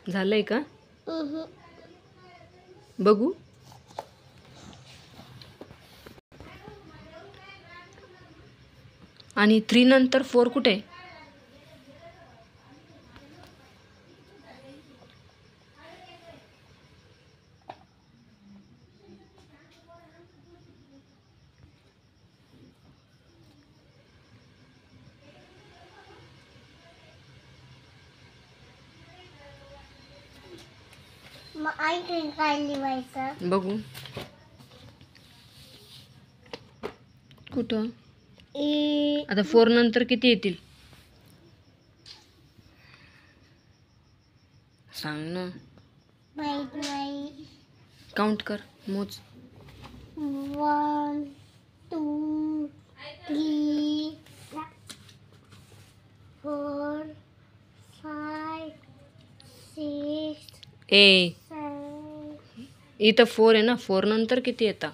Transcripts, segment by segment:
झालंय का? बघू. आणि 3 नंतर 4 कुठे आहे? काय लिहायचं बघू. कुठं? आता 4 नंतर किती येतील सांग ना. माहित नाही. काउंट कर, मोज. 1 2 3 4 5 6 ए 7 इथं 4 आहे ना. 4 नंतर किती येतात?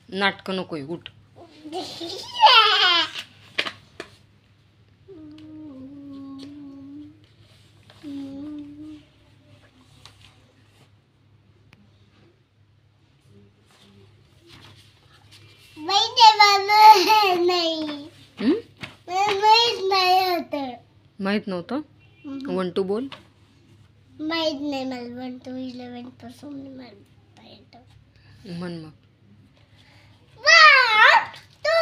नाटकं नकोय, उठ. माहित नव्हतं. 1 2 बोल. माहित नाही मला. 1 2 11 पासून म्हणता येतं. म्हण मग. 1 2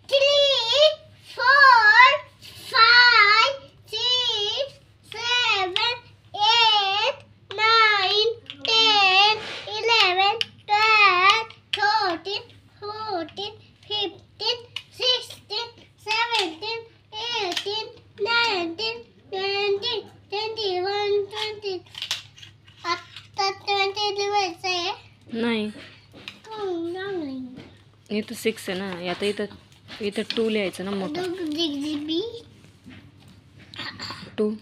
3 4 5 6 7 8 9 10 11 12 13 14 15 16 17 18 19 20 21 20. आता 20 लिहायचं आहे. नाही, इथं 6 आहे ना. आता इथं 2 लिहायचं ना मोठं. 2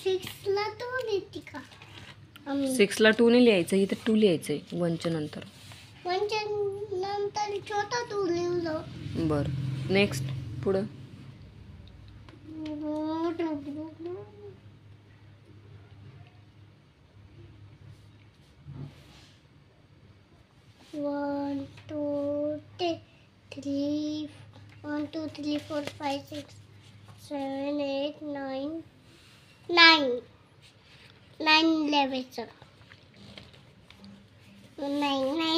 6 ला 2 येते का? 6 ला 2 नाही लिहायचं, इथं 2 लिहायचंय 1 च्या नंतर. 1 च्या नंतर छोटा 2 लिहिलं. बरं, नेक्स्ट. पुढं. 1 2 3 1 2 3 4 5 6 7 8 9 9 11 9 9